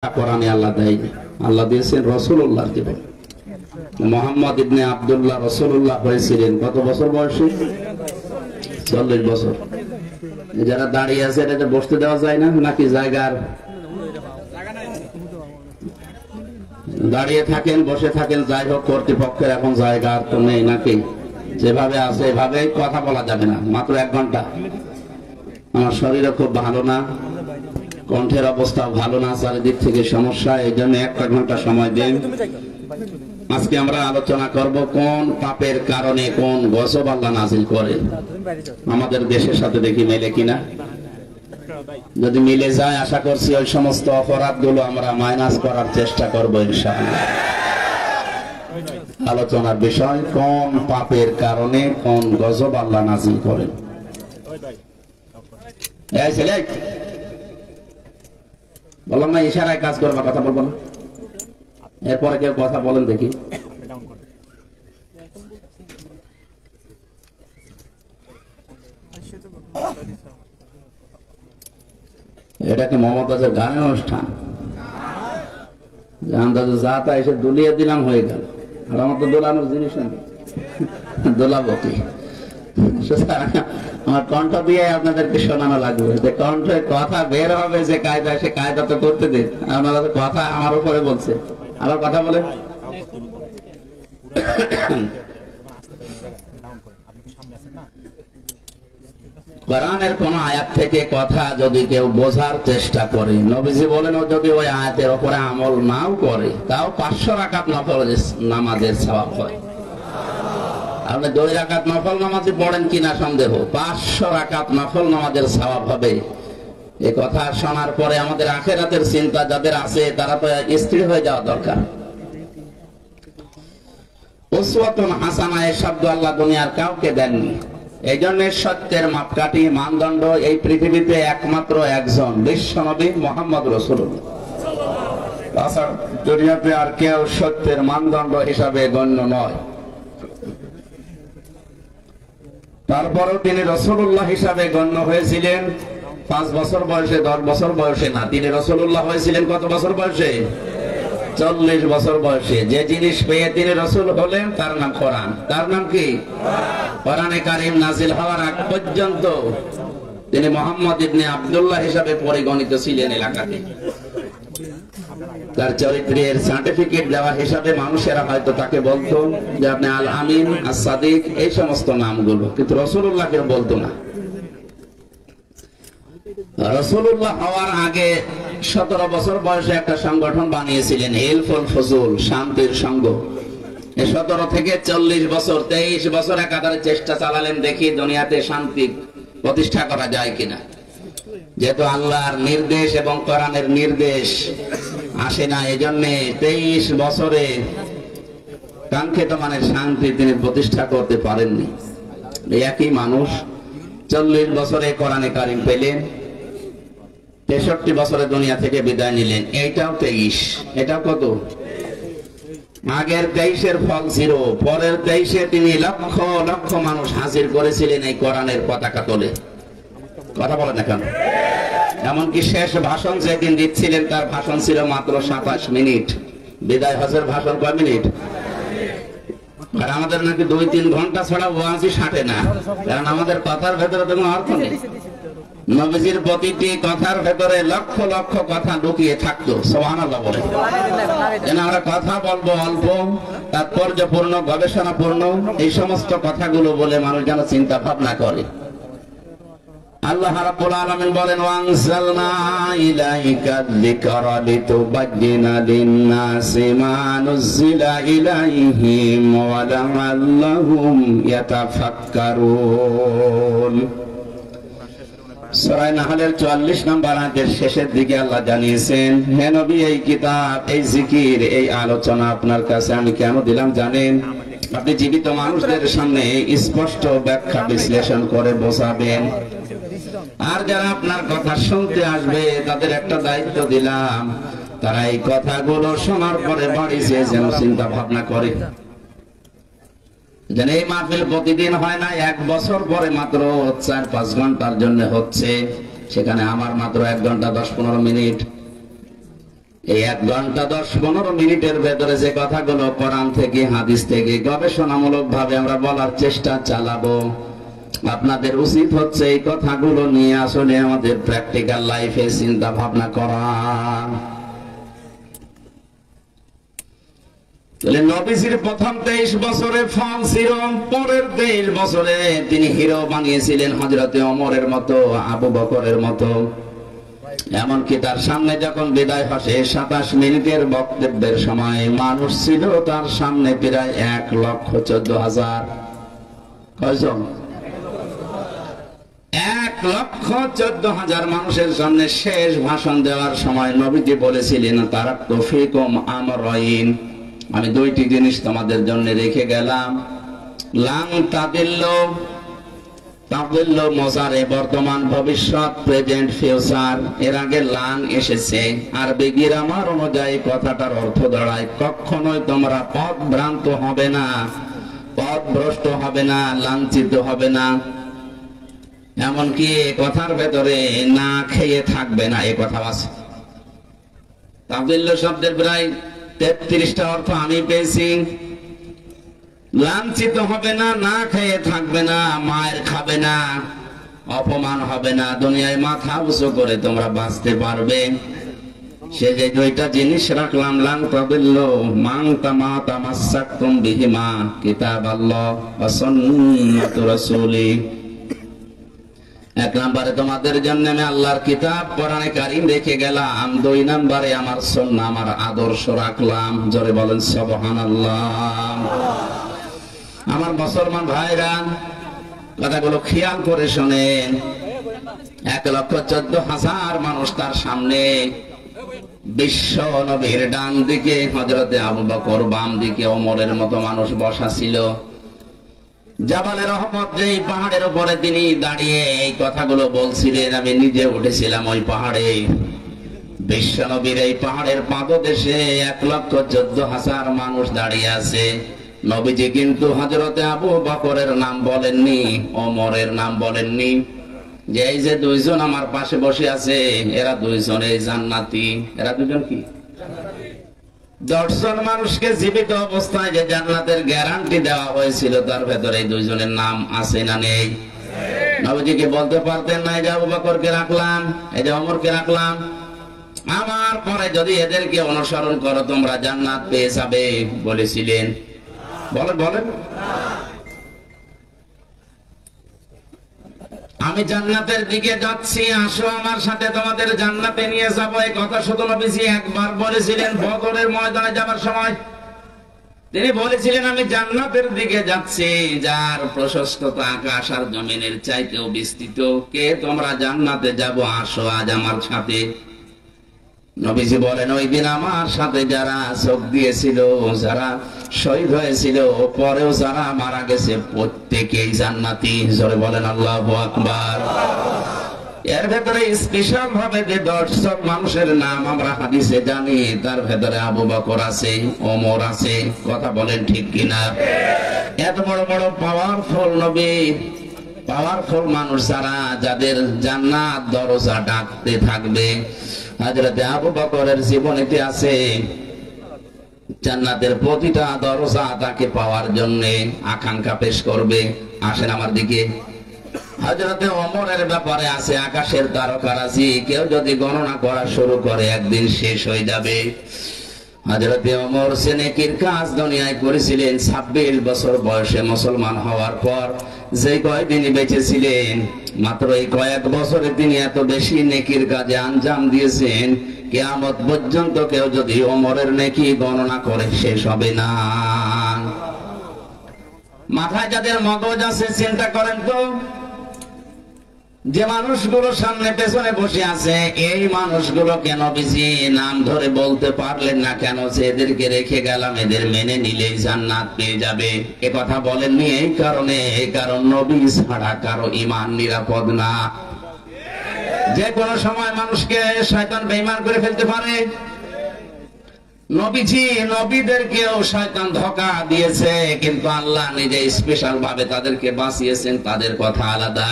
কোরআনে আল্লাহ দেয়নি, আল্লাহ দিয়েছেন রাসূলুল্লাহর জীবন। মুহাম্মদ ইবনে আব্দুল্লাহ রাসূলুল্লাহ হয়েছিলেন কত বছর বয়সে? 40 বছর। যারা দাঁড়িয়ে আছে এটা বসতে দেওয়া যায় না নাকি? জায়গার দাঁড়িয়ে থাকেন বসে থাকেন যাই হোক, কর্তৃপক্ষের এখন জায়গা আর তো নেই নাকি? যেভাবে আছে এভাবে কথা বলা যাবে না। মাত্র 1 ঘন্টা। আমার শরীরও খুব ভালো না, কণ্ঠের অবস্থা ভালো না, চারিদিক থেকে সমস্যা, এই জন্য 1 ঘন্টা সময় দেন। আজকে আমরা আলোচনা করব কোন পাপের কারণে কোন গজব আল্লাহ নাযিল করে। আমাদের দেশের সাথে দেখি মেলে কিনা। যদি মিলে যায় আশা করছি ওই সমস্ত অপরাধগুলো আমরা মাইনাস করার চেষ্টা করব ইনশাআল্লাহ। আলোচনার বিষয় কোন পাপের কারণে কোন গজব আল্লাহ নাযিল করেন। এই ছেলে বললাম না ইশারায় কাজ করবা, কথা বলবো না। এরপরে কেউ কথা বলেন দেখি। এটা কি মমতাজের গানের অনুষ্ঠান? আন্দাজে যা তা এসে দুলিয়ে দিলাম হয়ে গেল। আর আমার তো দোলানোর জিনিস নেই, দোলাবো কি? আমার কণ্ঠ দিয়ে আপনাদেরকে শোনানো লাগবে যে কণ্ঠে কথা বের হবে যে কায়দা, সে কায়দা তো করতে দিন। আপনারা তো কথা আমার উপরে বলছে, আবার কথা বলে। কোরআনের কোন আয়াত থেকে কথা যদি কেউ বোঝার চেষ্টা করে, নবীজি বলেন ও যদি ওই আয়াতের উপরে আমল নাও করে তাও 500 রাকাত নফল নামাজের সওয়াব হয়। আপনি 2 রাকাত নফল নামাজে পড়েন কিনা সন্দেহ, 500 রাকাত নফল নামাজের সওয়াব হবে। এই কথা শোনার পরে আমাদের আখিরাতের চিন্তা যাদের আছে তারা তো স্থির হয়ে যাওয়া দরকার। উসওয়াতুন হাসানা এই শব্দ আল্লাহ দুনিয়ার কাউকে দেননি। এই জন্য সত্যের মাপকাঠি মানদণ্ড এই পৃথিবীতে একমাত্র একজন, বিশ্বনবী মুহাম্মদ রাসূলুল্লাহ। তাছাড়া দুনিয়াতে আর কেউ সত্যের মানদণ্ড হিসাবে গণ্য নয়। তারপরেও তিনি রাসূলুল্লাহ হিসাবে গণ্য হয়েছিলেন 5 বছর বয়সে, 10 বছর বয়সে না। তিনি রাসূলুল্লাহ হয়েছিলেন কত বছর বয়সে? 40 বছর বয়সে। যে জিনিস পেয়ে তিনি রাসূল হলেন তার নাম কোরআন। তার নাম কি? কোরআনে কারীম নাযিল হওয়ার আগ পর্যন্ত তিনি মুহাম্মদ ইবনে আব্দুল্লাহ হিসাবে পরিগণিত ছিলেন এলাকাতে। তার চরিত্রের সার্টিফিকেট দেওয়া হিসাবে মানুষেরা হয়তো তাকে বলতো যে আপনি আল আমিন, আস-সাদিক, এই সমস্ত নামগুলো, কিন্তু রাসূলুল্লাহকে বলতো না। রাসূলুল্লাহ হওয়ার আগে 17 বছর বয়সে একটা সংগঠন বানিয়েছিলেন, হিলফুল ফুজুল, শান্তির সংঘ। 17 থেকে 40 বছর, 23 বছর একাধারে চেষ্টা চালালেন দেখি দুনিয়াতে শান্তি প্রতিষ্ঠা করা যায় কিনা। যেহেতু আল্লাহর নির্দেশ এবং কোরআনের নির্দেশ আসে না, এজন্য 23 বছরে কাঙ্ক্ষিত মানের শান্তি তিনি প্রতিষ্ঠা করতে পারেননি। একই মানুষ 40 বছরে কোরআনে কারীম পেলেন, 63 বছরে দুনিয়া থেকে বিদায় নিলেন। এইটাও 23, এটাও কত? আগের 23-এর ফল 0, পরের 23-এ তিনি লক্ষ লক্ষ মানুষ হাজির করেছিলেন এই কোরআনের পতাকা তোলে। কথা বলেন না কেন? এমনকি শেষ ভাষণ যেদিন দিচ্ছিলেন তার ভাষণ ছিল মাত্র 27 মিনিট। বিদায় হজের ভাষণ কয় মিনিট? আর আমাদের নাকি 2-3 ঘন্টা ছাড়া ওয়াজই সাটে না, কারণ আমাদের কথার ভেতরে তো কোনো অর্থ নেই। নবীজির প্রতিটি কথার ভেতরে লক্ষ লক্ষ কথা লুকিয়ে থাকতো। সুবহানাল্লাহ বলে। যেন আমরা কথা বলবো অল্প, তাৎপর্যপূর্ণ, গবেষণাপূর্ণ, এই সমস্ত কথাগুলো বলে মানুষ যেন চিন্তা ভাবনা করে। আল্লাহ রাব্বুল আলামিন বলেন ওয়ানজালনা ইলাইকা যিকরা লিতুবায়্যিনা লিন-নাসি মা নুযিলা ইলাইহিম ওয়া লাআল্লাহুম ইয়াতাফাক্কারুন। সূরা নাহলের 44 নম্বর আয়াতের শেষের দিকে আল্লাহ জানিয়েছেন, হে নবী, এই কিতাব, এই জিকির, এই আলোচনা আপনার কাছে আমি কেন দিলাম জানেন? আপনি জীবিত মানুষদের সামনে স্পষ্ট ব্যাখ্যা বিশ্লেষণ করে বোঝাবেন। আর যারা আপনার কথা শুনতে আসবে তাদের একটা দায়িত্ব দিলাম, তারা এই কথাগুলো শোনার পরে বাড়ি যেয়ে যেন চিন্তা ভাবনা করে। যেন এই মাহফিল প্রতিদিন হয় না, 1 বছর পরে মাত্র 4-5 ঘন্টার জন্য হচ্ছে, সেখানে আমার মাত্র 1 ঘন্টা 10-15 মিনিট। এই 1 ঘন্টা 10-15 মিনিটের ভেতরে যে কথাগুলো কোরআন থেকে হাদিস থেকে গবেষণামূলক ভাবে আমরা বলার চেষ্টা চালাবো, আপনাদের উচিত হচ্ছে এই কথাগুলো নিয়ে আসলে আমাদের প্র্যাকটিক্যাল লাইফে চিন্তা ভাবনা করা। তাহলে নবীজির প্রথম 23 বছরে ফল ছিল, পরের 23 বছরে তিনি হিরো বানিয়েছিলেন হযরতে ওমরের মতো, আবু বকরের মতো। এমনকি তার সামনে যখন বিদায় হসে 27 মিনিটের বক্তব্যের সময় মানুষ ছিল তার সামনে প্রায় 1,14,000। কয়জন? 1,14,000 মানুষের সামনে শেষ ভাষণ দেওয়ার সময় নবীজি বলেছিলেন, তারাক্তু ফীকুম আমরাইন, আমি 2টি জিনিস তোমাদের জন্য রেখে গেলাম। লান তাদিল্লু, তাদিল্লু মোজারে বর্তমান ভবিষ্যৎ, প্রেজেন্ট ফিউচার। এর আগে লান এসেছে, আরবি গ্রামার অনুযায়ী কথাটার অর্থ দাঁড়ায় কখনোই তোমরা পথভ্রান্ত হবে না, পথভ্রষ্ট হবে না, লাঞ্ছিত হবে না। এমনকি কথার ভেতরে না খেয়ে থাকবে না, এ কথা আছে। তাদিল্লু শব্দের প্রায় 33টা অর্থ আমি পেয়েছি। লাঞ্ছিত হবে না, না খেয়ে থাকবে না, মায়ের খাবে না, অপমান হবে না, দুনিয়ায় মাথা উঁচু করে তোমরা বাঁচতে পারবে। সে যে 2টা জিনিস রাখলাম, লান তাদিল্লু মান তামাসাকতুম বিহিমা কিতাবাল্লাহ ওয়া সুন্নাতু রাসূলি। 1 নম্বরে তোমাদের জন্য আমি আল্লাহর কিতাব কোরআনে কারীম রেখে গেলাম, 2 নম্বরে আমার সুন্নাহ, আমার আদর্শ রাখলাম। জোরে বলেন সুবহানাল্লাহ। আমার মুসলমান ভাইরা, কথাগুলো খেয়াল করে শোনেন। 1,14,000 মানুষ তার সামনে, বিশ্ব নবীর ডান দিকে হযরতে আবু বকর, বাম দিকে ওমরের মতো মানুষ বসা ছিল। জাবালে রহমত, যেই পাহাড়ের উপরে তিনি দাঁড়িয়ে এই কথাগুলো বলছিলেন, আমি নিজে উঠেছিলাম ওই পাহাড়ে। বিশ্ব নবীর এই পাহাড়ের পাদদেশে 1,14,000 মানুষ দাঁড়িয়ে আছে। নবীজি কিন্তু হযরতে আবু বকরের নাম বলেননি, ওমরের নাম বলেননি, যে এই যে 2 জন আমার পাশে বসে আছে এরা 2 জনে জান্নাতি। এরা 2 জন কি? 10 জন মানুষকে জীবিত অবস্থায় যে জান্নাতের গ্যারান্টি দেওয়া হয়েছিল, তার ভেতরে এই 2 জনের নাম আছে না নেই? নবীজিকে বলতে পারতেন না, এই যে আবু বকরকে রাখলাম, এই যে ওমরকে রাখলাম, আমার পরে যদি এদেরকে অনুসরণ করো তোমরা জান্নাত পেয়ে যাবে, বলেছিলেন? বলেন বলেন। আমি জান্নাতের দিকে যাচ্ছি, আসো আমার সাথে তোমাদের জান্নাতে নিয়ে যাবো, এই কথা শুধু নবীজি একবার বলেছিলেন বদরের ময়দানে যাবার সময়। তিনি বলেছিলেন, আমি জান্নাতের দিকে যাচ্ছি, যার প্রশস্ততা আকাশ আর জমিনের চাইতেও বিস্তৃত। কে তোমরা জান্নাতে যাবো, আসো আজ আমার সাথে। নবীজি বলেন, ওই দিন আমার সাথে যারা চোখ দিয়েছিল, যারা শহীদ হয়েছিল, পরেও যারা মারা গেছে, প্রত্যেকেই জান্নাতি। জোরে বলেন আল্লাহু আকবার। এর ভেতরে স্পেশাল ভাবে যে 10 জন মানুষের নাম আমরা হাদিসে জানি, তার ভেতরে আবু বকর আছে, ওমর আছে। কথা বলেন ঠিক কিনা? এত বড় বড় পাওয়ারফুল নবী, পাওয়ারফুল মানুষ যারা, যাদের জান্নাত দরজা ডাকতে থাকবে, হযরতে আবু বকরের জীবনীতে আছে জান্নাতের প্রতিটা দরজা তাকে পাওয়ার জন্য আকাঙ্ক্ষা পেশ করবে। আসেন আমার দিকে। হযরতে ওমরের ব্যাপারে আছে আকাশের তারকারাজি, কেউ যদি গণনা করা শুরু করে একদিন শেষ হয়ে যাবে। হযরতে ওমর নেকির কাজ দুনিয়ায় করেছিলেন। 26 বছর বয়সে মুসলমান হওয়ার পর যে কয়দিন বেঁচে ছিলেন, মাত্র এই কয়েক বছরে তিনি এত বেশি নেকির কাজে আঞ্জাম দিয়েছেন, কিয়ামত পর্যন্ত কেউ যদি ওমরের নেকি গণনা করে শেষ হবে না। মাথায় যাদের মগজ আছে চিন্তা করেন তো, যে মানুষগুলো সামনে পেছনে বসে আছে, এই মানুষগুলো কেন বেশি নাম ধরে বলতে পারলেন না কেন যে এদেরকে রেখে গেলাম, এদের মেনে নিলেই জান্নাত পেয়ে যাবে? এ কথা বলেননি এই কারণে, কারণ নবী ছাড়া কারো ঈমান নিরাপদ না। যে কোনো সময় মানুষকে শয়তান বেঈমান করে ফেলতে পারে। নবীজি, নবীদেরকেও শয়তান ধোঁকা দিয়েছে, কিন্তু আল্লাহ নিজে স্পেশাল ভাবে তাদেরকে বাঁচিয়েছেন, তাদের কথা আলাদা।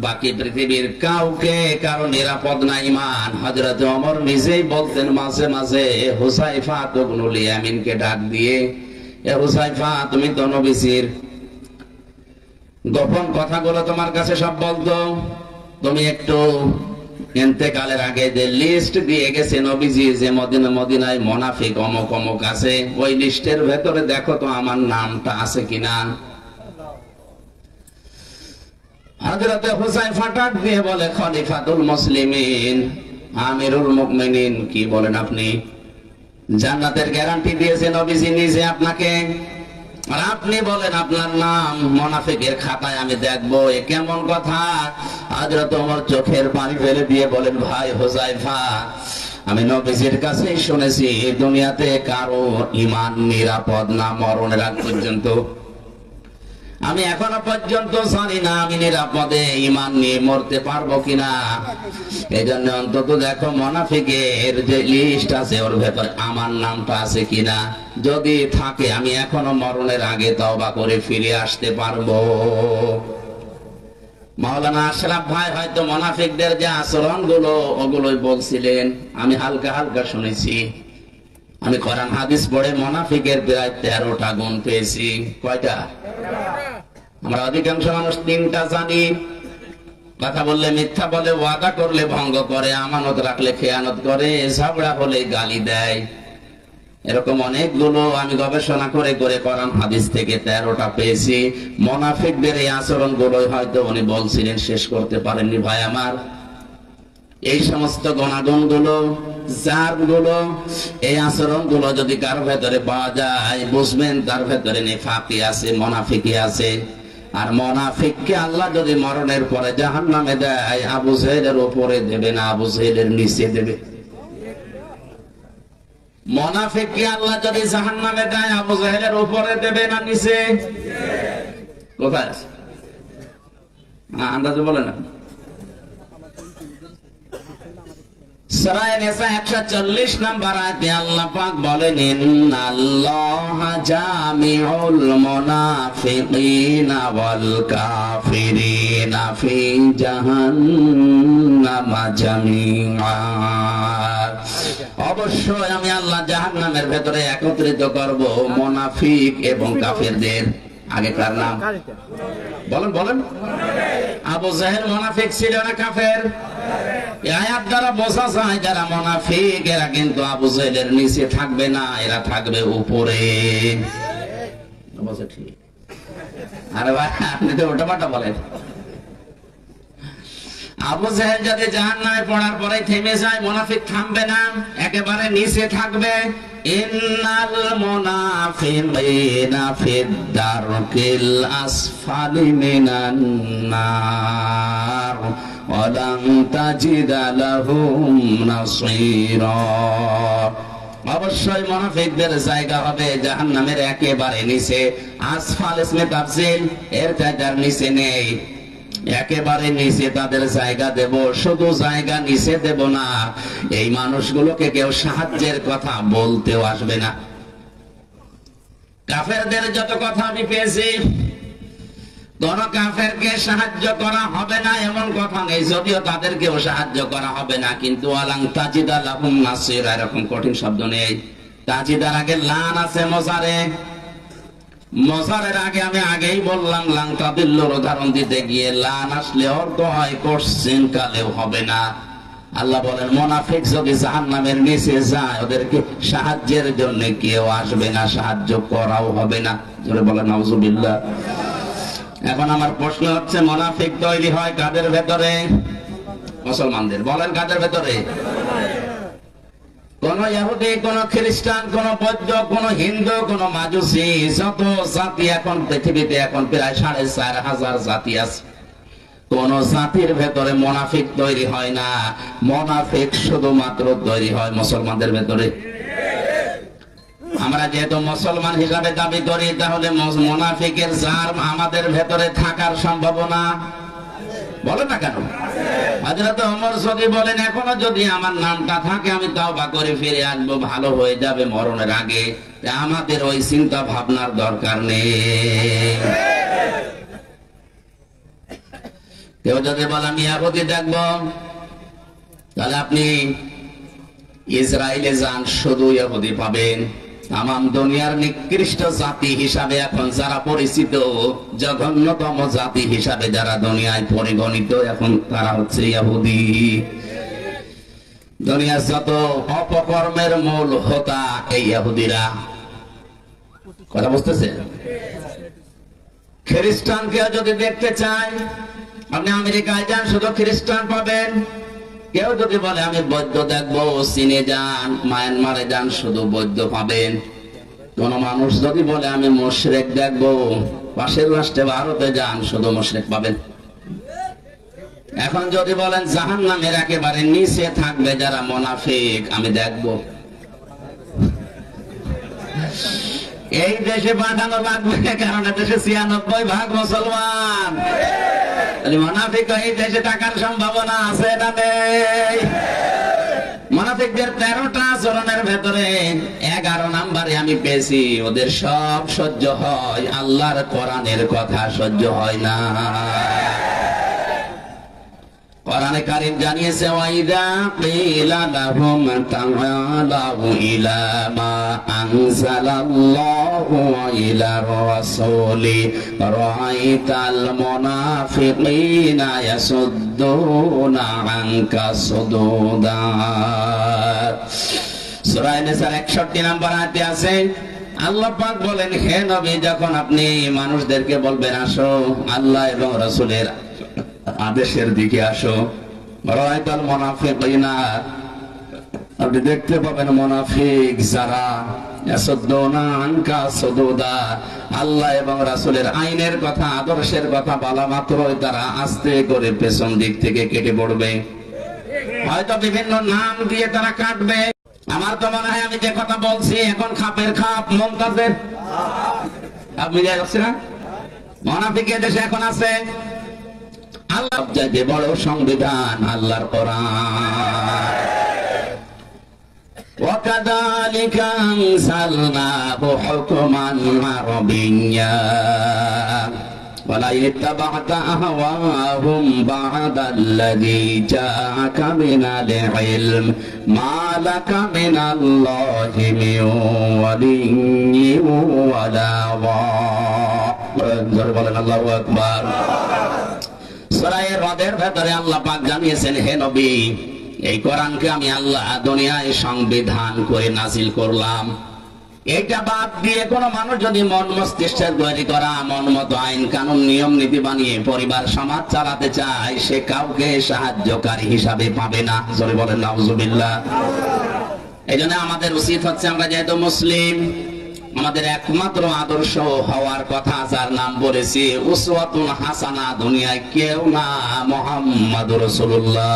বাকি পৃথিবীর কাউকে কারো নিরাপদ না ইমান। হযরত ওমর নিজেই বলতেন মাঝে মাঝে হুযায়ফা ইবনুল ইয়ামিনকে ডাক দিয়ে, এ হুযায়ফা, তুমি তো নবীজির গোপন কথাগুলো তোমার কাছে সব বলতো, তুমি একটু ইন্তেকালের আগে যে লিস্ট দিয়ে গেছে নবীজি যে মদিনায় মুনাফিক অমুক অমুক আছে, ওই লিস্টের ভেতরে দেখো তো আমার নামটা আছে কিনা। হযরত হুযায়ফা ডাক দিয়ে বলে, খলিফাতুল মুসলিমিন, আমিরুল মুমিনিন, কি বলেন আপনি? জান্নাতের গ্যারান্টি দিয়েছে নবীজি নিজে আপনাকে, আর আপনি বলেন আপনার নাম মুনাফিকের খাতায় আমি দেখবো, এ কেমন কথা? হযরত ওমর চোখের পানি ফেলে দিয়ে বলেন, ভাই হুযায়ফা, আমি নবীজির কাছেই শুনেছি দুনিয়াতে কারো ঈমান নিরাপদ না মরণের আগ পর্যন্ত। আমি এখনো পর্যন্ত জানি না আমি নিরাপদে ঈমান নিয়ে মরতে পারবো কিনা। এই জন্য অন্তত দেখো মুনাফিকের যে লিস্ট আছে ওর ভেতরে আমার নামটা আছে কিনা। যদি থাকে আমি এখনো মরণের আগে তওবা করে ফিরে আসতে পারবো। মাওলানা আশরাফ ভাই হয়তো মুনাফিকদের যে আচরণ গুলো ওগুলোই বলছিলেন, আমি হালকা হালকা শুনেছি। আমি কোরআন হাদিস পড়ে মুনাফিকের প্রায় 13টা গুণ পেয়েছি। কয়টা? আমরা অধিকাংশ মানুষ 3টা জানি। কথা বললে মিথ্যা বলে, ওয়াদা করলে ভঙ্গ করে, আমানত রাখলে খেয়ানত করে, ঝগড়া হলে গালি দেয়। এরকম অনেকগুলো আমি গবেষণা করে করে কোরআন হাদিস থেকে 13টা পেয়েছি। মুনাফিকদের এই আচরণ গুলোই হয়তো উনি বলছিলেন, শেষ করতে পারেননি ভাই আমার। এই সমস্ত গুণাগুণ গুলো, জার গুলো, এই আচরণ গুলো যদি কার ভেতরে পাওয়া যায়, বুঝবেন তার ভেতরে নিফাকি আছে, মুনাফিকি আছে। আর মুনাফিককে আল্লাহ যদি মরণের পরে জাহান্নামে দেয়, আবু জাহেলের উপরে দেবে না, আবু জাহেলের নিচে দেবে। মুনাফিককে আল্লাহ যদি জাহান্নামে দেয়, আবু জাহেলের উপরে দেবে না নিচে? কোথায় আছে আন্দাজে বলে না। সূরা নিসা 140 নম্বর আয়াতে আল্লাহ পাক বলেন, ইন্নাল্লাহা জামিউল মুনাফিকিনা ওয়াল কাফিরিনা ফি জাহান্নামা জামিআ। অবশ্যই আমি আল্লাহ জাহান্নামের ভেতরে একত্রিত করব মুনাফিক এবং কাফেরদের। আগে কার নাম বলেন বলেন? আবু জাহেল মুনাফিক ছিল না কাফের? এই আয়াত দ্বারা বোঝা যায় যারা মুনাফিক এরা কিন্তু আবু জাহেলের নিচে থাকবে না, এরা থাকবে উপরে। ঠিক? আরে ভাই আপনি তো উল্টাপাল্টা বলেন। আবু জাহেল যদি জাহান্নামে পড়ার পরে থেমে যায়, মুনাফিক থামবে না, একেবারে নিচে থাকবে। ইন্নাল মুনাফিকিনা ফিদ দারকিল আসফালি মিনান নার ওয়া লান তাজিদা লাহুম নাসীরা। অবশ্যই মুনাফিকদের জায়গা হবে জাহান্নামের একেবারে নিচে। আসফাল ইসমে তাফজিল, এর জায়গার নিচে নেই, একেবারে নিচে তাদের জায়গা দেব। শুধু জায়গা নিচে দেব না, এই মানুষগুলোকে কেউ সাহায্যের কথা বলতেও আসবে না। কাফেরদের যত কথা আমি পেয়েছি, কোন কাফেরকে সাহায্য করা হবে না এমন কথা নেই, যদিও তাদেরকেও সাহায্য করা হবে না। কিন্তু আলাং তাজিদা লাহুম নাসীরা এরকম কঠিন শব্দ নেই। তাজিদার আগে লান আছে মজারে, মজারের আগে আমি আগেই বললাম লাং তাদিল্লুর উদাহরণ দিতে গিয়ে লান আসলে অর্থ হয় কোশ্চেন কালেও হবে না। আল্লাহ বলেন মুনাফিক যদি জাহান্নামের নিচে যায়, ওদেরকে সাহায্যের জন্য কেউ আসবে না, সাহায্য করাও হবে না। জোরে বলেন নাউজুবিল্লাহ। এখন আমার প্রশ্ন হচ্ছে, মুনাফিক তৈরি হয় কাদের ভেতরে? মুসলমানদের। বলেন কাদের ভেতরে? কোন ইহুদি, কোন খ্রিস্টান, কোন বৌদ্ধ, কোন হিন্দু, কোন মাজুসি, যত জাতি এখন পৃথিবীতে এখন প্রায় 4500 জাতি আছে, কোন জাতির ভেতরে মুনাফিক তৈরি হয় না। মুনাফিক শুধুমাত্র তৈরি হয় মুসলমানদের ভেতরে। আমরা যেহেতু মুসলমান হিসাবে দাবি করি, তাহলে মুনাফিকের জার আমাদের ভেতরে থাকার সম্ভাবনা বলে না কেন? হযরত ওমর যদি বলেন এখনো যদি আমার নামটা থাকে আমি তওবা করে ফিরে আসবো, ভালো হয়ে যাবে মরণের আগে, আমাদের ওই চিন্তা ভাবনার দরকার নেই। কেউ যদি বলে আমি ইহুদি দেখব, তাহলে আপনি ইসরায়েলে যান, শুধু ইহুদি পাবেন। তামাম দুনিয়ার নিকৃষ্ট জাতি হিসাবে এখন যারা পরিচিত, জঘন্যতম জাতি হিসাবে যারা দুনিয়ায় পরিগণিত, এখন তারা হচ্ছে ইহুদি। দুনিয়ার যত অপকর্মের মূল হোতা এই ইহুদিরা। কথা বুঝতেছে? খ্রিস্টানকে যদি দেখতে চাই, আপনি আমেরিকায় যান, শুধু খ্রিস্টান পাবেন। কেউ যদি বলে আমি বৌদ্ধ দেখবো, চীনে যান, মায়ানমারে যান, শুধু বৌদ্ধ পাবেন। কোন মানুষ যদি বলে আমি মুশরিক দেখবো, পাশের রাষ্ট্রে ভারতে যান, শুধু মুশরিক পাবেন। এখন যদি বলেন জাহান্নামের একেবারে নিচে থাকবে যারা মুনাফিক, আমি দেখবো, এই দেশে পাঠানো লাগবে, কারণ দেশে ৯৬% মুসলমান। মুনাফিক এই দেশে টাকার সম্ভাবনা আছে না নেই? মুনাফিকদের ১৩টা আচরণের ভেতরে ১১ নম্বরে আমি পেয়েছি, ওদের সব সহ্য হয়, আল্লাহর কোরআনের কথা সহ্য হয় না। কোরআনে কারীম জানিয়েছে, ওয়াইদা কিলা লাহুম তাআলাউ ইলা মা আনজালাল্লাহু ওয়া ইলার রাসূলি রাআইতাল মুনাফিকিনা ইয়াসুদ্দুনা আনকা সুদুদা। সূরা নিসার ৬১ নম্বর আয়াতে আছে, আল্লাহ পাক বলেন, হে নবী, যখন আপনি মানুষদেরকে বলবেন আসো আল্লাহ এবং রাসূলের আদেশের দিকে আসো, রাআইতাল মুনাফিকিনা, আপনি দেখতে পাবেন মুনাফিক যারা ইয়াসুদ্দুনা আনকা সুদুদা, আল্লাহ এবং রাসূলের আইনের কথা, আদর্শের কথা বলা মাত্রই তারা আস্তে করে পেছন দিক থেকে কেটে পড়বে। হয়তো বিভিন্ন নাম দিয়ে তারা কাটবে। আমার তো মনে হয় আমি যে কথা বলছি এখন খাপের খাপ মুমতাজের আপনি যাচ্ছে না, মুনাফিকের দেশে এখন আছে। আল্লাহ যে বড় সংবিধান আল্লাহর কোরআন। وَكَذَلِكَ أَنزَلْنَاهُ حُكْمًا عَرَبِيًّا وَلَئِنِ اتَّبَعْتَ أَهْوَاءَهُمْ بَعْدَ الَّذِي جَاءَكَ مِنَ الْعِلْمِ مَا لَكَ مِنَ اللَّهِ مِنْ وَلِيٍّ وَلَا وَاقٍ। বলেন আল্লাহু আকবার। সূরা রদের ভেতরে আল্লাহ পাক জানিয়েছেন, হে নবী, এই কোরআনকে আমি আল্লাহ দুনিয়ায় সংবিধান করে নাজিল করলাম। এটা বাদ দিয়ে কোন মানুষ যদি মন মস্তিষ্কের তৈরি করা মন মতো আইন কানুন নিয়ম নীতি বানিয়ে পরিবার সমাজ চালাতে চায়, সে কাউকে সাহায্যকারী হিসাবে পাবে না। জোরে বলেন নাউজুবিল্লাহ। এই জন্য আমাদের উচিত হচ্ছে, আমরা যেহেতু মুসলিম, আমাদের একমাত্র আদর্শ হওয়ার কথা যার নাম বলেছি উসওয়াতুন হাসানা, দুনিয়ায় কেউ না, মুহাম্মাদুর রাসূলুল্লাহ।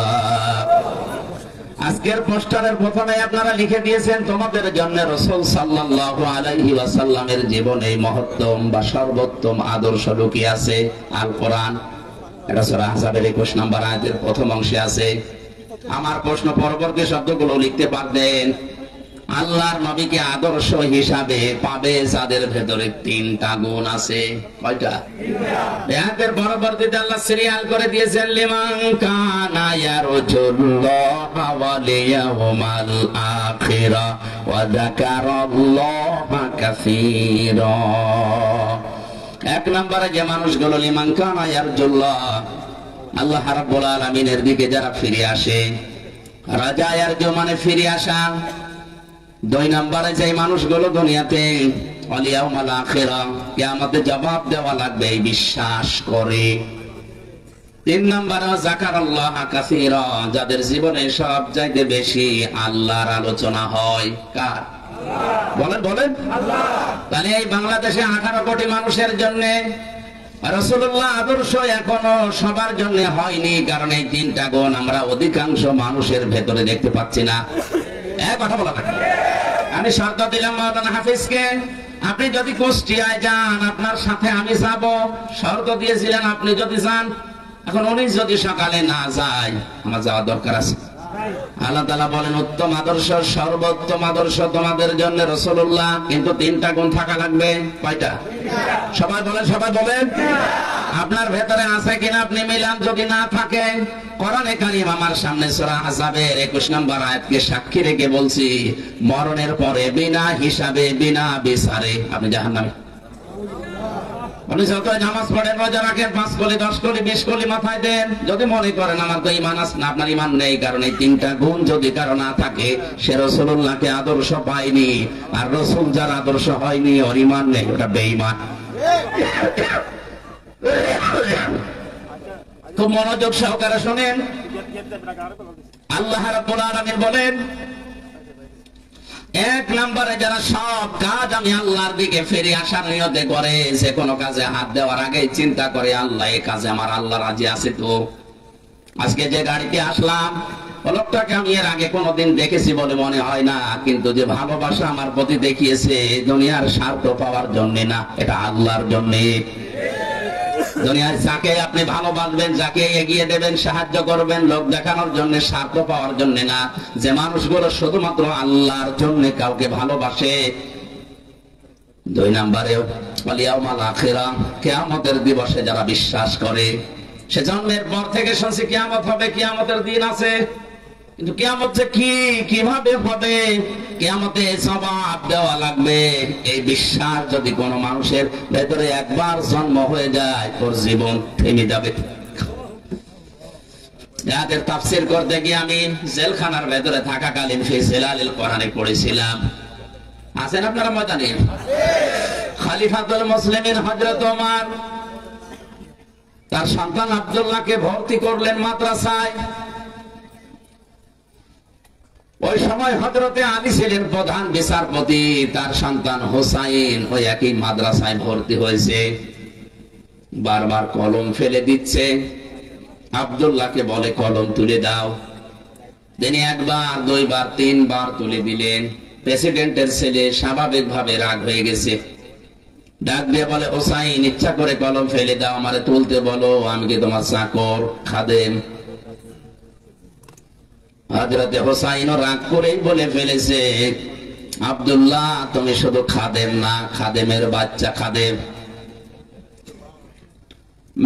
আজকের পোস্টারের প্রথমে আপনারা লিখে দিয়েছেন, তোমাদের জন্য রাসূল সাল্লাল্লাহু আলাইহি ওয়াসাল্লামের জীবনে মহত্তম বা সর্বোত্তম আদর্শ লুকিয়ে আছে, আল কোরআন। এটা সূরা আহজাবের ২১ নম্বর আয়াতের প্রথম অংশে আছে। আমার প্রশ্ন, পরবর্তী শব্দগুলো লিখতে পারবেন। আল্লাহর নবীকে আদর্শ হিসাবে পাবে যাদের ভেতরে ৩টা গুণ আছে। কয়টা? এর পরবর্তীতে আল্লাহ সিরিয়াল করে দিয়েছেন, লিমান কানা ইয়ারজুল্লাহ ওয়াল ইয়াউমাল আখিরা ওয়া যাকারাল্লাহা কাসীরা। ১ নম্বরে যে মানুষগুলো লিমান কানা ইয়ারজুল্লাহ, আল্লাহ রাব্বুল আলামিনের দিকে যারা ফিরে আসে, রাজা ইয়ারজু মানে ফিরে আসা। ২ নম্বরে যে মানুষগুলো দুনিয়াতে ওয়াল ইয়াউমাল আখিরা, কিয়ামতে জবাব দেওয়া লাগবে, এই বিশ্বাস করে। ৩ নম্বরে যাকারাল্লাহা কাসীরা, যাদের জীবনে সব চাইতে বেশি আল্লাহর আলোচনা হয়। কার? বলেন বলেন আল্লাহ। তাহলে এই বাংলাদেশে ১৮ কোটি মানুষের জন্য রাসূলুল্লাহ আদর্শ এখনো সবার জন্য হয়নি, কারণ এই ৩টা গুণ আমরা অধিকাংশ মানুষের ভেতরে দেখতে পাচ্ছি না। কথা বলা থাকে। আমি শর্ত দিলাম মাওলানা হাফিজকে, আপনি যদি কুষ্টিয়ায় যান আপনার সাথে আমি যাব, শর্ত দিয়েছিলেন আপনি যদি যান। এখন উনি যদি সকালে না যায়, আমার যাওয়ার দরকার আছে। আল্লাহ তাআলা বলেন উত্তম আদর্শ, সর্বোত্তম আদর্শ তোমাদের জন্য রাসূলুল্লাহ, কিন্তু তিনটা গুণ থাকা লাগবে। কয়টা? সবাই বলেন, সবাই বলেন। আপনার ভেতরে আছে কিনা আপনি মিলান। যদি না থাকে, কোরআনে কারীম আমার সামনে সূরা আহজাবের 21 নম্বর আয়াতকে সাক্ষী রেখে বলছি, মরণের পরে বিনা হিসাবে বিনা বিচারে আপনি জাহান্নামে। আপনি যতই নামাজ পড়েন, রোজা রাখেন, 5 কলি 10 কলি 20 কলি মাথায় দেন, যদি মনে করেন আমার তো ঈমান আছে না, আপনার ঈমান নেই। কারণ এই তিনটা গুণ যদি কারো না থাকে, সে রাসূলুল্লাহকে আদর্শ পায়নি। আর রাসূল যার আদর্শ হয়নি, ওর ঈমান নেই, ওটা বেঈমান। খুব মনোযোগ সহকারে শুনেন। আল্লাহ রাব্বুল আলামিন বলেন, এক নম্বরে যারা সব কাজ আমি আল্লাহর দিকে ফিরে আসার নিয়তে করে, যে কোনো কাজে হাত দেওয়ার আগে চিন্তা করে আল্লাহ এই কাজে আমার আল্লাহ রাজি আছে তো। আজকে যে গাড়িতে আসলাম, লোকটাকে আমি এর আগে কোনোদিন দেখেছি বলে মনে হয় না, কিন্তু যে ভালোবাসা আমার প্রতি দেখিয়েছে, দুনিয়ার স্বার্থ পাওয়ার জন্য না, এটা আল্লাহর জন্য। দুনিয়ার যাকে আপনি ভালোবাসবেন, যাকে এগিয়ে দেবেন, সাহায্য করবেন, লোক দেখানোর জন্য, স্বার্থ পাওয়ার জন্য না। যে মানুষগুলো শুধুমাত্র আল্লাহর জন্য কাউকে ভালোবাসে। 2 নম্বরে ওয়াল ইয়াউমাল আখিরা, কিয়ামতের দিবসে যারা বিশ্বাস করে। সে জন্মের পর থেকে শুনছি কিয়ামত হবে, কিয়ামতের দিন আছে, কিন্তু কিয়ামত যে কি, কিভাবে হবে, কিয়ামতে জবাব দেওয়া লাগবে, এই বিশ্বাস যদি কোনো মানুষের ভেতরে একবার জন্ম হয়ে যায়, ওর জীবন থেমে যাবে। এদের তাফসীর করতে গিয়ে আমি জেলখানার ভেতরে থাকাকালীন ফি জিলালিল কোরআনে পড়েছিলাম। আছেন আপনারা ময়দানে? খলিফাতুল মুসলিমিন হযরত ওমর তার সন্তান আব্দুল্লাহকে ভর্তি করলেন মাদ্রাসায়। ওই সময় হযরতে আলী ছিলেন প্রধান বিচারপতি, তার সন্তান হোসাইন ওই একই মাদ্রাসায় ভর্তি হয়েছে। বারবার কলম ফেলে দিচ্ছে, আব্দুল্লাহকে বলে কলম তুলে দাও। তিনি 1 বার 2 বার 3 বার তুলে দিলেন। প্রেসিডেন্টের ছেলে স্বাভাবিকভাবে রাগ হয়ে গেছে, ডাক দিয়ে বলে হোসাইন, ইচ্ছা করে কলম ফেলে দাও, আমারে তুলতে বলো, আমি কি তোমার চাকর খাদেম? হযরতে হোসাইনও রাগ করেই বলে ফেলেছে, আব্দুল্লাহ তুমি শুধু খাদেম না, খাদেমের বাচ্চা খাদেম।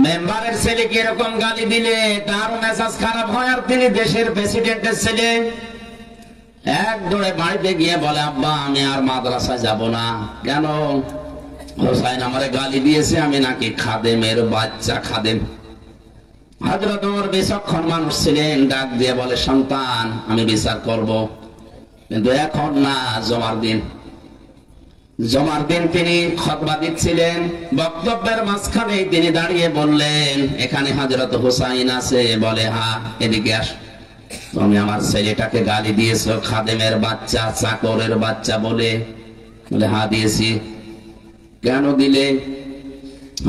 মেম্বারের ছেলেকে এরকম গালি দিলে তার মেজাজ খারাপ হয়, আর তিনি দেশের প্রেসিডেন্টের ছেলে। এক দৌড়ে বাড়িতে গিয়ে বলে, আব্বা আমি আর মাদ্রাসায় যাব না। কেন? হোসাইন আমারে গালি দিয়েছে, আমি নাকি খাদেমের বাচ্চা খাদেম। হযরত ওমর বিচক্ষণ মানুষ ছিলেন, ডাক দিয়ে বলে, সন্তান আমি বিচার করব, কিন্তু এখন না, জমার দিন। জমার দিন তিনি খুতবা দিচ্ছিলেন, বক্তব্যের মাঝখানে তিনি দাঁড়িয়ে বললেন, এখানে হযরত হোসাইন আছে? বলে হ্যাঁ। এদিকে আস, তুমি আমার ছেলেটাকে গালি দিয়েছো খাদেমের বাচ্চা, চাকরের বাচ্চা বলে? বলে হ্যাঁ দিয়েছি। কেন দিলে?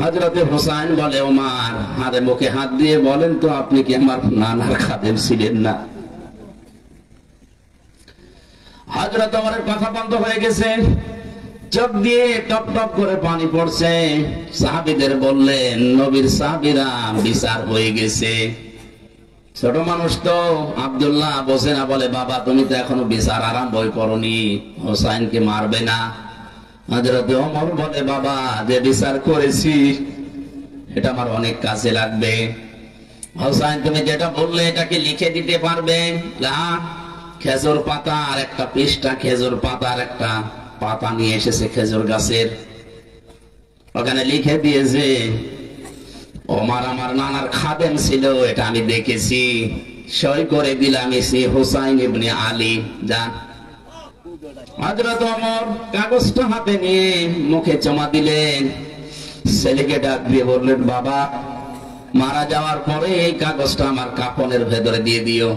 হযরতে হোসাইন বলে, ওমর হাতে মুখে হাত দিয়ে বলেন তো, আপনি কি আমার নানার খাদেম ছিলেন না? হযরত ওমরের কথা বন্ধ হয়ে গেছে, চোখ দিয়ে টপ টপ করে পানি পড়ছে। সাহাবীদের বললেন, নবীর সাহাবীরা, বিচার হয়ে গেছে। ছোট মানুষ তো, আব্দুল্লাহ বসে না, বলে বাবা তুমি তো এখনো বিচার আরম্ভই করনি, হোসাইনকে মারবে না? হযরত ওমর বলে, বাবা যে বিচার করেছি এটা আমার অনেক কাজে লাগবে। হোসাইন তুমি যেটা বললে এটা কি লিখে দিতে পারবে? না। খেজুর পাতা আর একটা পৃষ্ঠা, খেজুর পাতার একটা পাতা নিয়ে এসেছে খেজুর গাছের, ওখানে লিখে দিয়েছে, ওমর আমার নানার খাদেম ছিল, এটা আমি দেখেছি, সই করে দিলাম, এসে হোসাইন ইবনে আলী। যান। হযরত ওমর কাগজটা হাতে নিয়ে মুখে জমা দিলেন। ছেলেকে ডাক দিয়ে বললেন, বাবা মারা যাওয়ার পরে এই কাগজটা আমার কাফনের ভেতরে দিয়ে দিও।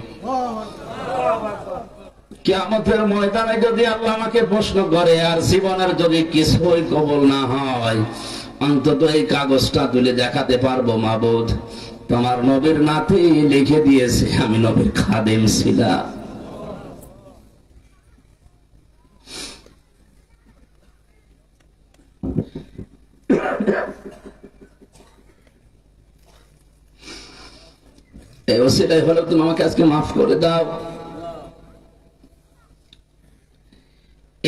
কিয়ামতের ময়দানে যদি আল্লাহ আমাকে প্রশ্ন করে আর জীবনের যদি কিছুই কবুল না হয়, অন্তত এই কাগজটা তুলে দেখাতে পারবো, মাবুদ তোমার নবীর নাতি লিখে দিয়েছে আমি নবীর খাদেম ছিলাম। এই ওসিলাই হলো তুমি আমাকে আজকে মাফ করে দাও।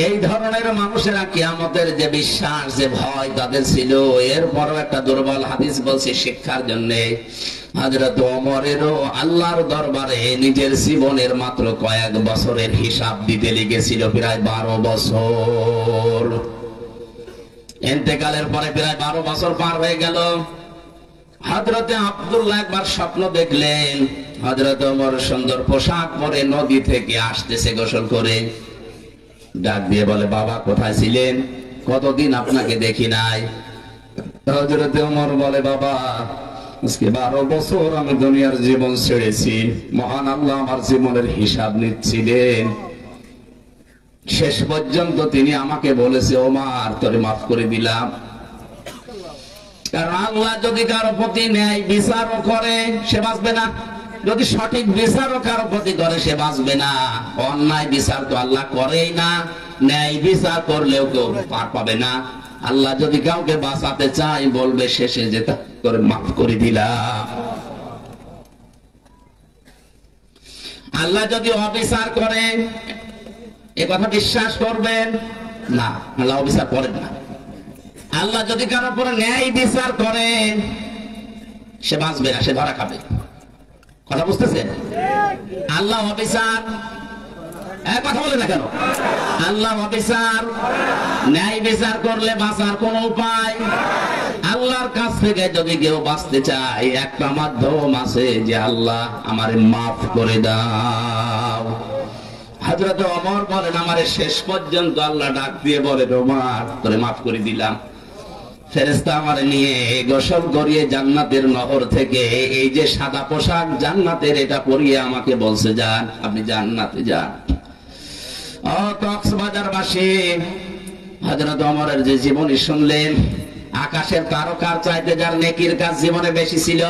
এই ধরনের মানুষেরা কিয়ামতের যে বিশ্বাস যে ভয় তাদের ছিল, এরপরও একটা দুর্বল হাদিস বলছে শিক্ষার জন্য। হযরত ওমরেরও আল্লাহর দরবারে নিজের জীবনের মাত্র কয়েক বছরের হিসাব দিতে লেগেছিল প্রায় 12 বছর। ইন্তেকালের পরে প্রায় 12 বছর পার হয়ে গেল। হযরতে আব্দুল্লাহ একবার স্বপ্ন দেখলেন, হযরত ওমর সুন্দর পোশাক পরে নদী থেকে আসতেছে গোসল করে। ডাক দিয়ে বলে, বাবা কোথায় ছিলেন, কতদিন আপনাকে দেখি নাই। হযরতে ওমর বলে, বাবা আজকে 12 বছর আমি দুনিয়ার জীবন ছেড়েছি, মহান আল্লাহ আমার জীবনের হিসাব নিচ্ছিলেন। শেষ পর্যন্ত তিনি আমাকে বলেছে, ওমর তোরে মাফ করে দিলাম। কারণ আল্লাহ যদি কারো প্রতি ন্যায় বিচারও করে সে বাঁচবে না, যদি সঠিক বিচারও কারো প্রতি করে সে বাঁচবে না। অন্যায় বিচার তো আল্লাহ করেই না, ন্যায় বিচার করলেও কেউ পার পাবে না। আল্লাহ যদি কাউকে বাঁচাতে চায় বলবে শেষে যেটা করে মাফ করে দিলাম। আল্লাহ যদি অবিচার করে এ কথা বিশ্বাস করবেন না, আল্লাহ অবিচার করেন না। আল্লাহ যদি কারোর উপরে ন্যায় বিচার করেন সে বাঁচবে না, সে ধরা খাবে। কথা বুঝতেছেন? আল্লাহ অবিচার, কথা বলে না কেন? আল্লাহ অবিচার, ন্যায় বিচার করলে বাঁচার কোন উপায়? আল্লাহর কাছ থেকে যদি কেউ বাঁচতে চায় একটা মাধ্যম আছে, যে আল্লাহ আমারে মাফ করে দাও। হযরত ওমর বলেন, আমারে শেষ পর্যন্ত আল্লাহ ডাক দিয়ে বলেন, ওমর তোরে মাফ করে দিলাম। ফেরেশতা আমারে নিয়ে গোসল করিয়ে জান্নাতের নহর থেকে এই যে সাদা পোশাক জান্নাতের, এটা পরিয়ে আমাকে বলছে, যান আপনি জান্নাতে যান। ও কক্সবাজারবাসী, হযরত ওমরের যে জীবনী শুনলেন, আকাশের তারকার চাইতে যার নেকির কাজ জীবনে বেশি ছিল।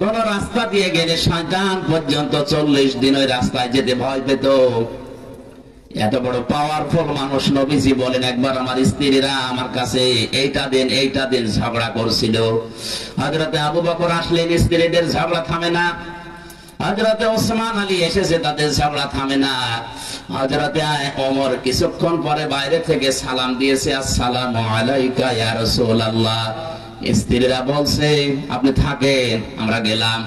কোন রাস্তা দিয়ে গেলে শয়তান পর্যন্ত 40 দিন ওই রাস্তায় যেতে ভয় পেত। এত বড় পাওয়ারফুল মানুষ নবীজি বলেন, একবার আমার স্ত্রীরা আমার কাছে এইটা দিন ঝগড়া করছিল। হযরতে আবু বকর আসলেন, স্ত্রীদের ঝগড়া থামে না। হযরতে ওসমান আলী এসেছে, তাদের ঝগড়া থামে না। হযরতে ওমর কিছুক্ষণ পরে বাইরে থেকে সালাম দিয়েছে, আসসালামু আলাইকা ইয়া রাসূলুল্লাহ। স্ত্রীরা বলছে, আপনি থাকেন, আমরা গেলাম।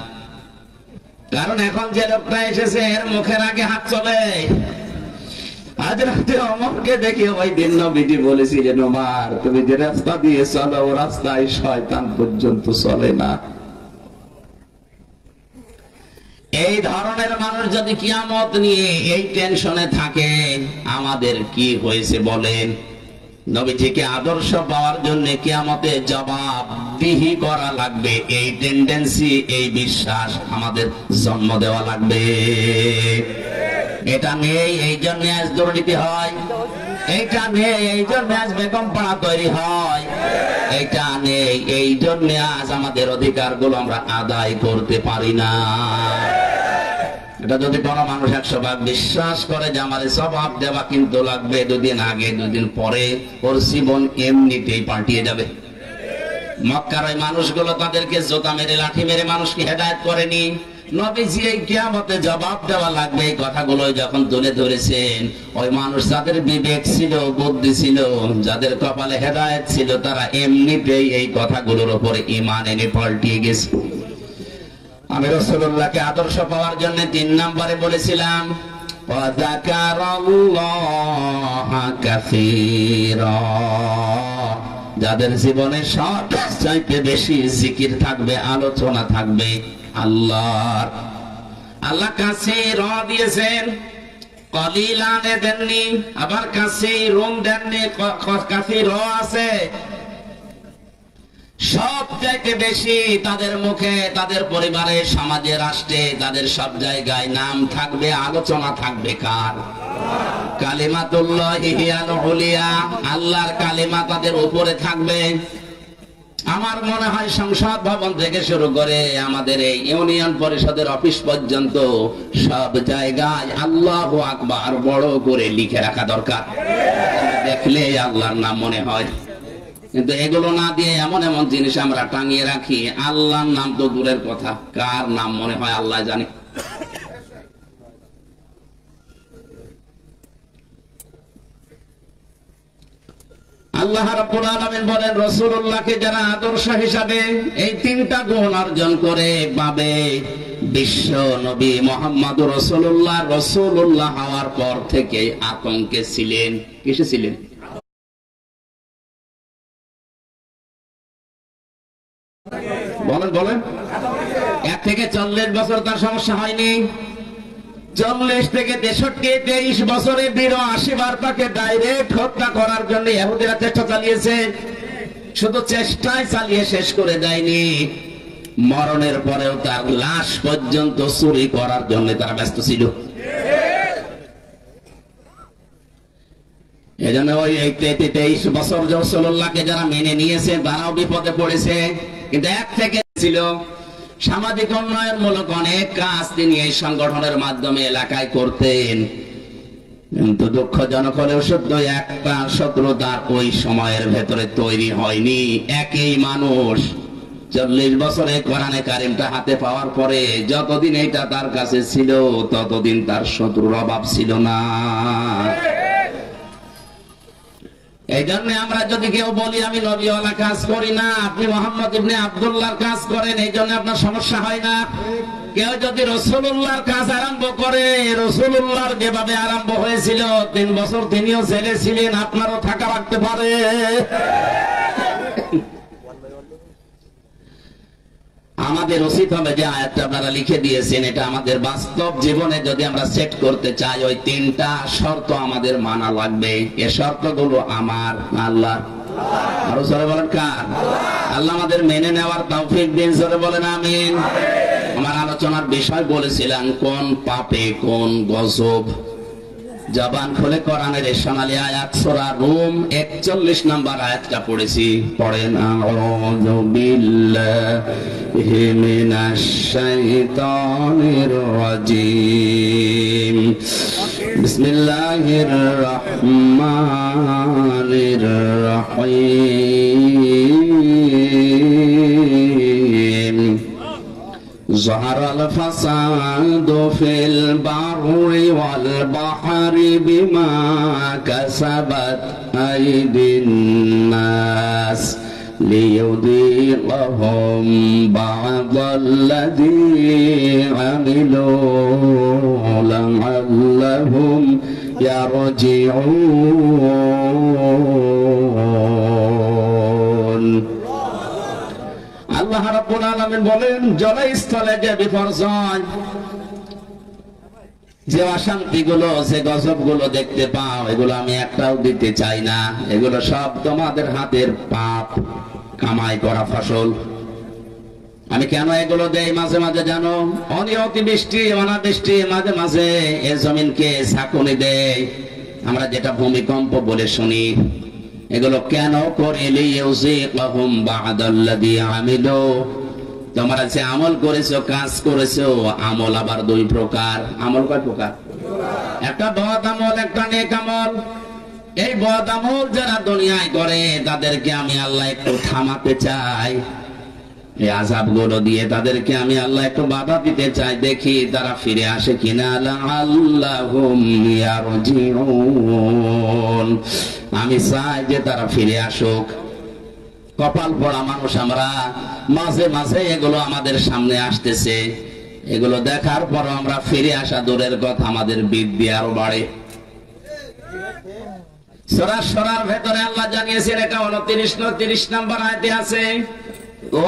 কারণ এখন যে লোকটা এসেছে এর মুখের আগে হাত চলে। হযরতে ওমরকে দেখে ওই দিন নবীজি বলেছিলেন, ওমর তুমি যে রাস্তা দিয়ে চলো ও রাস্তায় শয়তান পর্যন্ত চলে না। এই ধরনের মানুষ যদি কিয়ামত নিয়ে এই টেনশনে থাকে, আমাদের কি হয়েছে বলেন? নবীজিকে আদর্শ পাওয়ার জন্য কিয়ামতে জবাবদিহি করা লাগবে। এই টেন্ডেন্সি, এই বিশ্বাস আমাদের জন্ম দেওয়া লাগবে। এটা নেই এই জন্য আজ দুর্নীতি হয়, এইটা নেই এই জন্য আজ বেগম পাড়া তৈরি হয়, এইটা নেই এই জন্য আজ আমাদের অধিকারগুলো আমরা আদায় করতে পারি না। এটা যদি কোনো মানুষ 100 ভাগ বিশ্বাস করে যে আমার জবাব দেওয়া কিন্তু লাগবে, 2 দিন আগে 2 দিন পরে ওর জীবন এমনিতেই পাল্টিয়ে যাবে। মক্কার ওই মানুষগুলো তাদেরকে জোতা মেরে লাঠি মেরে মানুষকে হেদায়েত করেনি। নবীজি এই কিয়ামতে জবাব দেওয়া লাগবে এই কথাগুলো যখন তুলে ধরেছেন, ওই মানুষ যাদের বিবেক ছিল, বুদ্ধি ছিল, যাদের কপালে হেদায়েত ছিল, তারা এমনিতেই এই কথাগুলোর উপরে ঈমান এনে পাল্টিয়ে গেছে। আমি রাসূলুল্লাহকে আদর্শ পাওয়ার জন্য 3 নম্বরে বলেছিলাম, ওয়াযাকারাল্লাহা কাসীরা। যাদের জীবনে সবচাইতে বেশি জিকির থাকবে, আলোচনা থাকবে আল্লাহর। আল্লাহ কাসীর দিয়েছেন, কলিলানে দেননি, আবার কাসীরুন দেননি, কাসীর আছে। সবচাইতে বেশি তাদের মুখে, তাদের পরিবারে, সমাজে, রাষ্ট্রে, তাদের সব জায়গায় নাম থাকবে, আলোচনা থাকবে কার? কালিমাতুল্লাহি হিয়াল উলিয়া, আল্লাহর কালিমা তাদের উপরে থাকবে। আমার মনে হয় সংসদ ভবন থেকে শুরু করে আমাদের এই ইউনিয়ন পরিষদের অফিস পর্যন্ত সব জায়গায় আল্লাহু আকবার বড় করে লিখে রাখা দরকার, দেখলে আল্লাহর নাম মনে হয়। কিন্তু এগুলো না দিয়ে এমন এমন জিনিস আমরা টাঙিয়ে রাখি, আল্লাহর নাম তো দূরের কথা, কার নাম মনে হয় আল্লাহ জানে। আল্লাহ রাব্বুল আলামিন বলেন রাসূলুল্লাহকে যারা আদর্শ হিসাবে এই তিনটা গুণ অর্জন করে পাবে, বিশ্ব নবী মুহাম্মদুর রাসূলুল্লাহ হওয়ার পর থেকে আতঙ্কে ছিলেন। কিসে ছিলেন? বলেন বলেন। 1 থেকে 40 বছর তার সমস্যা হয়নি। 40 থেকে 63, 23 বছরে 82 বার তাকে ডাইরেক্ট হত্যা করার জন্য ইহুদিরা চেষ্টা চালিয়েছে। শুধু চেষ্টাই চালিয়ে শেষ করে দেয়নি, মরণের পরেও তার লাশ পর্যন্ত চুরি করার জন্য তারা ব্যস্ত ছিল। এজন্য ওই 23 বছর রাসূলুল্লাহকে যারা মেনে নিয়েছে তারাও বিপদে পড়েছে। কিন্তু 1 থেকে ছিল সামাজিক উন্নয়নমূলক অনেক কাজ তিনি এই সংগঠনের মাধ্যমে এলাকায় করতেন, কিন্তু দুঃখজনক হলেও সত্য একটা শত্রুতার ওই সময়ের ভেতরে তৈরি হয়নি। একই মানুষ 40 বছরে কোরআনে কারিমটা হাতে পাওয়ার পরে যতদিন এটা তার কাছে ছিল ততদিন তার শত্রুর অভাব ছিল না। এই জন্য আমরা যদি কেউ বলি আমি নবীওয়ালা কাজ করি না, আপনি মুহাম্মদ ইবনে আব্দুল্লাহর কাজ করেন, এই জন্য আপনার সমস্যা হয় না। কেউ যদি রাসূলুল্লাহর কাজ আরম্ভ করে, রাসূলুল্লাহর যেভাবে আরম্ভ হয়েছিল 3 বছর তিনিও জেলে ছিলেন, আপনারও থাকা লাগতে পারে। আমাদের উচিত হবে যে আয়াতটা আপনারা লিখে দিয়েছেন, এটা আমাদের বাস্তব জীবনে যদি আমরা সেট করতে চাই, ওই 3টা শর্ত আমাদের মানা লাগবে। এই শর্তগুলো আমার, আল্লাহ। আরো জোরে বলেন কার? আল্লাহ আমাদের মেনে নেওয়ার তৌফিক দিন। জোরে বলেন আমিন। আমার আলোচনার বিষয় বলেছিলাম কোন পাপে কোন গজব। জবান খুলে কোরআনের সোনালী আয়াত সূরা রুম 41 নম্বর আয়াতটা পড়েছি। পড়েন আউযু বিল্লাহি মিনাশ শাইতানির রাজীম, বিসমিল্লাহির রহমানির রহিম। ظهر الفساد في البر والبحر بما كسبت أيدي الناس ليذيقهم بعض الذي عملوا لعلهم يرجعون। আল্লাহ রাব্বুল আলামিন বলেন জলস্থলে যে বিপর্যয়, যে অশান্তি গুলো, যে গজব গুলো দেখতে পাও, এগুলো আমি একটাও দিতে চাই না। এগুলো সব তোমাদের হাতের পাপ কামাই করা ফসল। আমি কেন এগুলো দেই মাঝে মাঝে জানো? অতিবৃষ্টি অনাবৃষ্টি মাঝে মাঝে এ জমিনকে ঝাঁকুনি দেয়, আমরা যেটা ভূমিকম্প বলে শুনি। এগুলো কেন করে? লিইউযিকাহুম বা'দাল্লাযী আমিলু, তোমরা যে আমল করেছো, কাজ করেছো, আমল আবার 2 প্রকার। আমল কয় প্রকার? একটা বদ আমল, একটা নেক আমল। এই বদ আমল যারা দুনিয়ায় করে তাদেরকে আমি আল্লাহ একটু থামাতে চাই, এই আযাবগুলো দিয়ে তাদেরকে আমি আল্লাহ একটু বাধা দিতে চাই, দেখি তারা ফিরে আসে কিনা। লাআল্লাহুম ইয়ারজিউন, আমি চাই যে তারা ফিরে আসুক। কপাল পড়া মানুষ আমরা, মাঝে মাঝে এগুলো আমাদের সামনে আসতেছে, এগুলো দেখার পর আমরা ফিরে আসা দূরের কথা, আমাদের বিদ্যে আরো বাড়ে। সূরা ভেতরে আল্লাহ জানিয়েছেন, এটা 29 নম্বর আয়াতে আছে,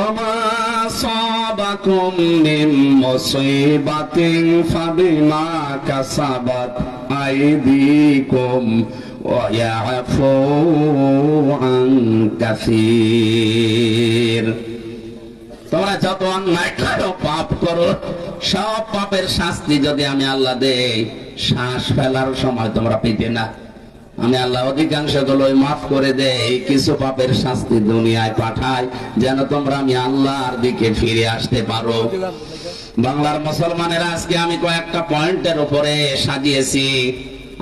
ওমা সাবাকুম মিন মুসিবাতিন ফাবিমা কাসাবাত আইদিকুম ওয়া ইয়াফু আন কাসীর। তোমরা যত অন্যায় করো, পাপ করো, সব পাপের শাস্তি যদি আমি আল্লাহ দেই, শ্বাস ফেলার সময় তোমরা পেতে না। আমি আল্লাহ অধিকাংশ গুলোই মাফ করে দেই, কিছু পাপের শাস্তি দুনিয়ায় পাঠাই যেন তোমরা আমি আল্লাহর দিকে ফিরে আসতে পারো। বাংলার মুসলমানেরা আজকে আমি কয়েকটা পয়েন্টের উপরে সাজিয়েছি।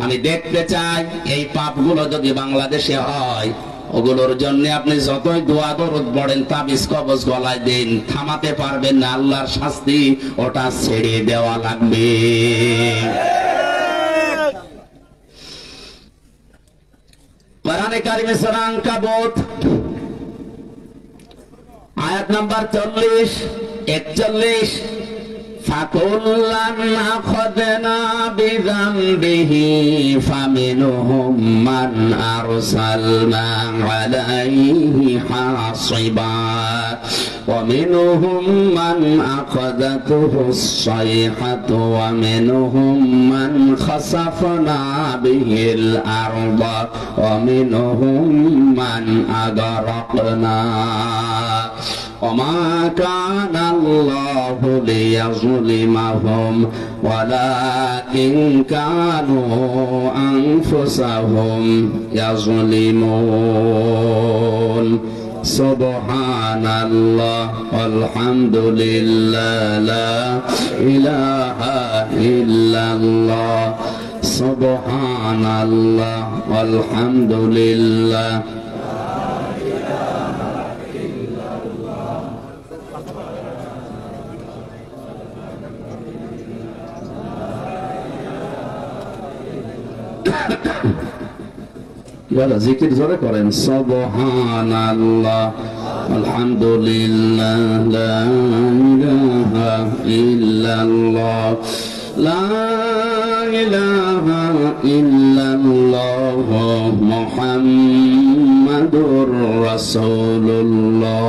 আমি দেখতে চাই এই পাপগুলো যদি বাংলাদেশে হয়, ওগুলোর জন্য আপনি যতই দোয়া দরুদ পড়েন, তাবিজ কবজ গলায় দিন, থামাতে পারবেন না। আল্লাহর শাস্তি ওটা ছেড়ে দেওয়া লাগবে। কোরআনে কারিমে সূরা আনকাবুত আয়াত নাম্বার 40 41 ফাকুল্লান আখাযনা বিযামবিহি ফামিনহুম মান আরসালনা আলাইহি হাসিবা ওয়া মিনহুম মান আখাযাতুহুস সাইহাতু ওয়া মিনহুম মান খাসাফনা বিহিল আরদা ওয়া মিনহুম মান আগারাকনা وما كان الله ليظلمهم ولكن كانوا أنفسهم يظلمون سبحان الله والحمد لله لا إله إلا الله سبحان الله والحمد لله জিকির জোরে করেন সুবহানাল্লাহ আলহামদুলিল্লাহ লা ইলাহা ইল্লাল্লাহ লা ইলাহা ইল্লাল্লাহ মুহাম্মাদুর রাসূলুল্লাহ।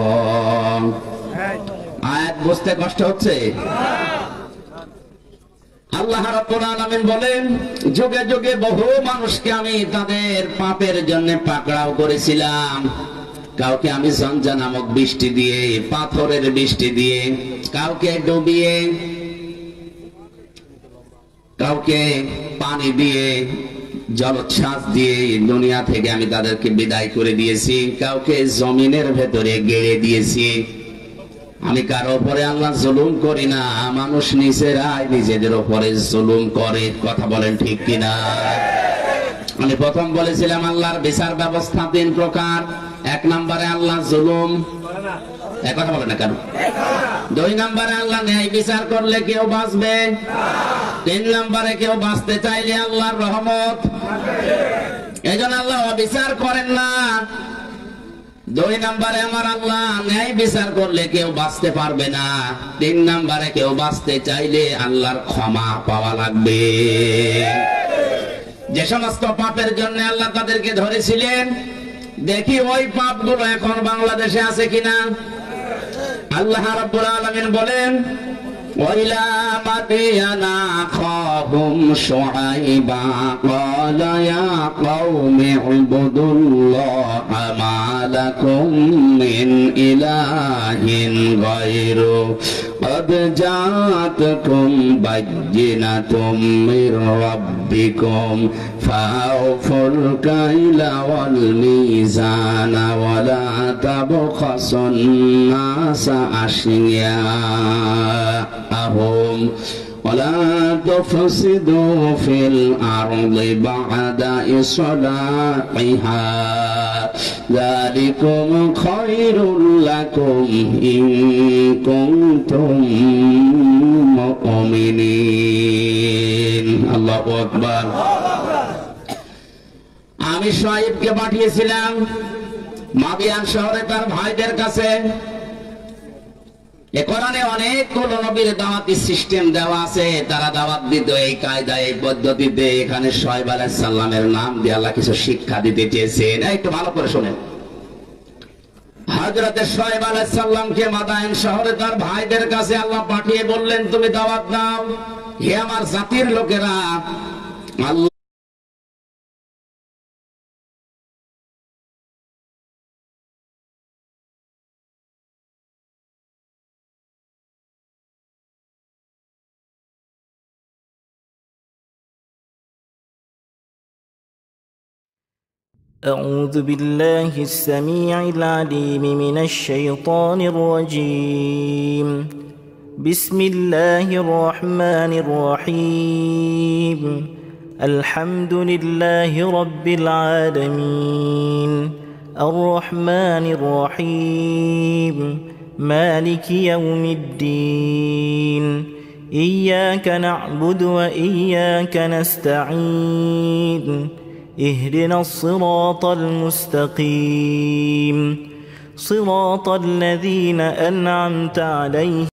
আয়াত বুঝতে কষ্ট হচ্ছে? আল্লাহ রাব্বুল আলামিন বলেন, যুগে যুগে বহু মানুষকে আমি তাদের পাপের জন্য পাকড়াও করেছিলাম। কাউকে আমি ঝঞ্ঝা নামক বৃষ্টি দিয়ে, পাথরের বৃষ্টি দিয়ে, কাউকে ডুবিয়ে, কাউকে পানি দিয়ে, জলোচ্ছ্বাস দিয়ে দুনিয়া থেকে আমি তাদেরকে বিদায় করে দিয়েছি। কাউকে জমিনের ভেতরে গেড়ে দিয়েছি। আমি কারো উপরে আল্লাহ জুলুম করি না, মানুষ নিজেরাই নিজেদের উপরে জুলুম করে। কথা বলেন ঠিক কিনা? আমি প্রথম বলেছিলাম আল্লাহর বিচার ব্যবস্থা 3 প্রকার। 1 নম্বরে আল্লাহ জুলুম, কথা বলেন না কেন? 2 নম্বরে আল্লাহ ন্যায় বিচার করলে কেউ বাঁচবে। 3 নম্বরে কেউ বাঁচতে চাইলে আল্লাহর রহমত। এইজন্য আল্লাহ বিচার করেন না। 2 নম্বরে আমার আল্লাহ ন্যায় বিচার করলে কেউ বাঁচতে পারবে না। 3 নম্বরে কেউ বাঁচতে চাইলে আল্লাহর ক্ষমা পাওয়া লাগবে। যে সমস্ত পাপের জন্য আল্লাহ তাদেরকে ধরেছিলেন, দেখি ওই পাপগুলো এখন বাংলাদেশে আছে কিনা। আল্লাহ রাব্বুল আলামিন বলেন, وإلى مدين أخاهم شعيبا قال يا قوم اعبدوا الله ما لكم من إله غيره قد جاءتكم بينة من ربكم فأوفوا الكيل والميزان ولا تبخسوا الناس أشياءهم ولا تفسدوا في الأرض بعد إصلاحها ذلكم خير لكم إن كنتم مؤمنين الله أكبر। আমি শুআয়বকে পাঠিয়েছিলাম মাদিয়ান শহরে তার ভাইদের কাছে। এ কোরআনে অনেকগুলো নবীর দাওয়াতি সিস্টেম দেওয়া আছে, তারা দাওয়াত দিত এই কায়দায়, এই পদ্ধতিতে। এখানে শুআয়ব আলাইহিস সালামের নাম দিয়ে আল্লাহ কিছু শিক্ষা দিতে চেয়েছেন। একটু ভালো করে শুনেন। হযরতে শুআয়ব আলাইহিস সালামকে মাদায়েন শহরে তার ভাইদের কাছে আল্লাহ পাঠিয়ে বললেন, তুমি দাওয়াত দাও, হে আমার জাতির লোকেরা, আল্লাহ أعوذ بالله السميع العليم من الشيطان الرجيم. بسم الله الرحمن الرحيم. الحمد لله رب العالمين الرحمن الرحيم مالك يوم الدين إياك نعبد وإياك نستعين اهدنا الصراط المستقيم صراط الذين أنعمت عليهم